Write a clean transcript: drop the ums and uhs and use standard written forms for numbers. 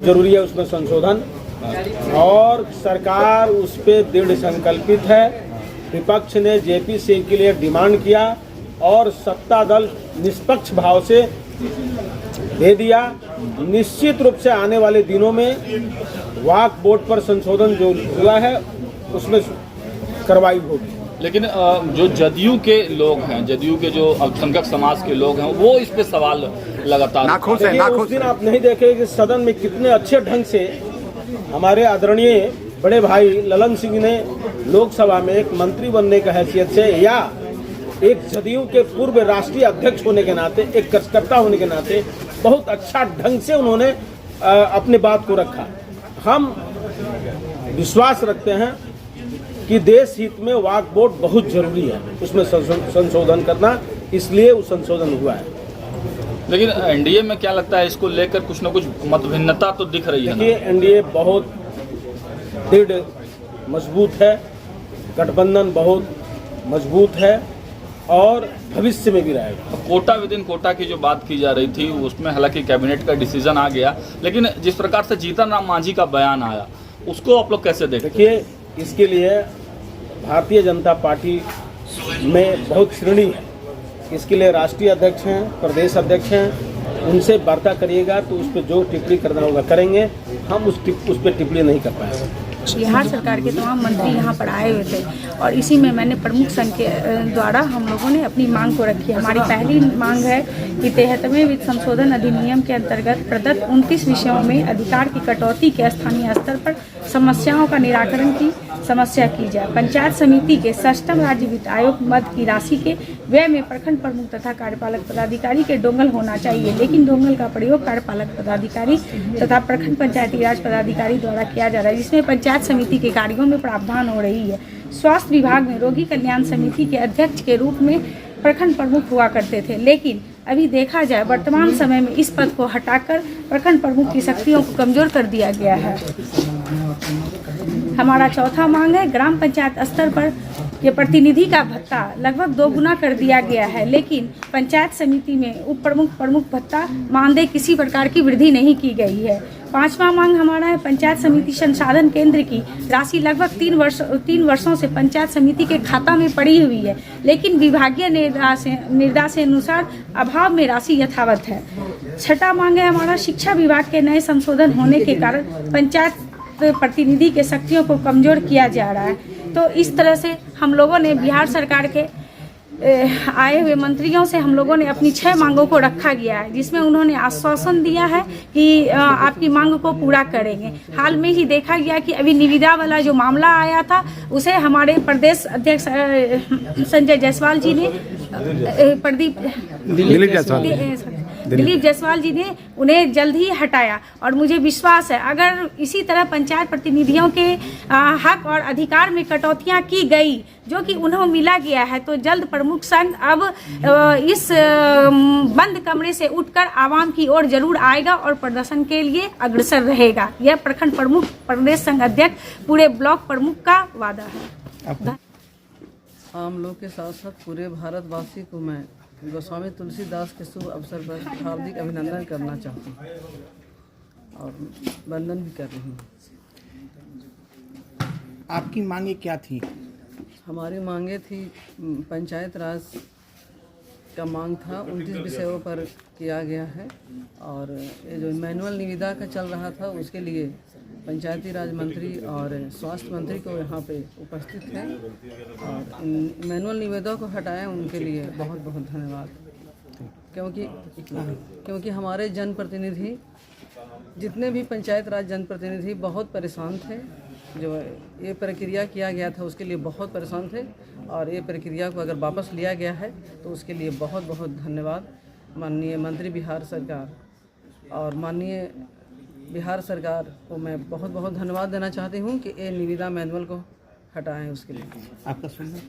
जरूरी है उसमें संशोधन, और सरकार उस पर दृढ़ संकल्पित है। विपक्ष ने जेपीसी के लिए डिमांड किया और सत्ता दल निष्पक्ष भाव से दे दिया। निश्चित रूप से आने वाले दिनों में वक्फ बोर्ड पर संशोधन जो हुआ है उसमें कार्रवाई होगी। लेकिन जो जदयू के लोग हैं, जदयू के जो अल्पसंख्यक समाज के लोग हैं, वो इस पे सवाल लगातार उस दिन आप नहीं देखे कि सदन में कितने अच्छे ढंग से हमारे आदरणीय बड़े भाई ललन सिंह ने लोकसभा में एक मंत्री बनने की हैसियत से या एक जदयू के पूर्व राष्ट्रीय अध्यक्ष होने के नाते, एक कार्यकर्ता होने के नाते बहुत अच्छा ढंग से उन्होंने अपने बात को रखा। हम विश्वास रखते हैं कि देश हित में वक्फ बोर्ड बहुत जरूरी है, उसमें संशोधन करना, इसलिए वो संशोधन हुआ है। लेकिन एनडीए में क्या लगता है, इसको लेकर कुछ न कुछ मतभिन्नता तो दिख रही है। देखिए, एनडीए बहुत दृढ़ मजबूत है, गठबंधन बहुत मजबूत है और भविष्य में भी रहेगा। कोटा विद इन कोटा की जो बात की जा रही थी उसमें हालांकि कैबिनेट का डिसीजन आ गया, लेकिन जिस प्रकार से जीतन राम मांझी का बयान आया उसको आप लोग कैसे देखते? देखिए, इसके लिए भारतीय जनता पार्टी में बहुत श्रेणी है। इसके लिए राष्ट्रीय अध्यक्ष हैं, प्रदेश अध्यक्ष हैं, उनसे वार्ता करिएगा तो उस पर जो टिप्पणी करना होगा करेंगे। हम उस पर टिप्पणी नहीं कर पाएंगे। बिहार सरकार के तमाम मंत्री यहाँ पर आए हुए थे और इसी में मैंने प्रमुख संघ के द्वारा हम लोगों ने अपनी मांग को रखी है। हमारी पहली मांग है कि 73वें वित्त संशोधन अधिनियम के अंतर्गत प्रदत्त 29 विषयों में अधिकार की कटौती के स्थानीय स्तर पर समस्याओं का निराकरण की समस्या की जाए। पंचायत समिति के 6ठम राज्य वित्त आयोग मद की राशि के व्यय में प्रखंड प्रमुख तथा कार्यपालक पदाधिकारी के डोंगल होना चाहिए, लेकिन डोंगल का प्रयोग कार्यपालक पदाधिकारी तथा प्रखंड पंचायती राज पदाधिकारी द्वारा किया जा रहा है, जिसमें पंचायत समिति के कार्यों में प्रावधान हो रही है। स्वास्थ्य विभाग में रोगी कल्याण समिति के अध्यक्ष के रूप में प्रखंड प्रमुख हुआ करते थे, लेकिन अभी देखा जाए वर्तमान समय में इस पद को हटाकर प्रखंड प्रमुख की शक्तियों को कमजोर कर दिया गया है। हमारा चौथा मांग है, ग्राम पंचायत स्तर पर ये प्रतिनिधि का भत्ता लगभग 2 गुना कर दिया गया है, लेकिन पंचायत समिति में उप प्रमुख प्रमुख भत्ता मानदेय किसी प्रकार की वृद्धि नहीं की गई है। 5वां मांग हमारा है, पंचायत समिति संसाधन केंद्र की राशि लगभग 3 वर्षों से पंचायत समिति के खाता में पड़ी हुई है, लेकिन विभागीय निर्देशानुसार अभाव में राशि यथावत है। 6ठा मांग है हमारा, शिक्षा विभाग के नए संशोधन होने के कारण पंचायत प्रतिनिधि के शक्तियों को कमजोर किया जा रहा है। तो इस तरह से हम लोगों ने बिहार सरकार के आए हुए मंत्रियों से हम लोगों ने अपनी 6 मांगों को रखा गया है, जिसमें उन्होंने आश्वासन दिया है कि आपकी मांग को पूरा करेंगे। हाल में ही देखा गया कि अभी निविदा वाला जो मामला आया था उसे हमारे प्रदेश अध्यक्ष संजय जायसवाल जी ने दिलीप जायसवाल जी ने उन्हें जल्द ही हटाया, और मुझे विश्वास है अगर इसी तरह पंचायत प्रतिनिधियों के हक और अधिकार में कटौतियां की गई जो कि उन्हें मिला गया है, तो जल्द प्रमुख संघ अब इस बंद कमरे से उठकर आवाम की ओर जरूर आएगा और प्रदर्शन के लिए अग्रसर रहेगा। यह प्रखंड प्रमुख, प्रदेश संघ अध्यक्ष, पूरे ब्लॉक प्रमुख का वादा है। आम लोग के साथ साथ पूरे भारतवासी को मैं गोस्वामी तुलसीदास के शुभ अवसर पर हार्दिक अभिनंदन करना चाहती हूँ और वंदन भी कर रही हूँ। आपकी मांगे क्या थी? हमारी मांगे थी, पंचायत राज का मांग था, 29 विषयों पर किया गया है। और ये जो मैनुअल निविदा का चल रहा था उसके लिए पंचायती राज मंत्री और स्वास्थ्य मंत्री को यहाँ पे उपस्थित हैं और इन मैनुअल निविदा को हटाएं, उनके लिए बहुत बहुत धन्यवाद। क्योंकि हमारे जनप्रतिनिधि, जितने भी पंचायत राज जनप्रतिनिधि बहुत परेशान थे। जो ये प्रक्रिया किया गया था उसके लिए बहुत परेशान थे और ये प्रक्रिया को अगर वापस लिया गया है तो उसके लिए बहुत बहुत धन्यवाद माननीय मंत्री बिहार सरकार। और माननीय बिहार सरकार को मैं बहुत बहुत धन्यवाद देना चाहती हूँ कि ये निविदा मैनुअल को हटाएं उसके लिए। आपका सुनना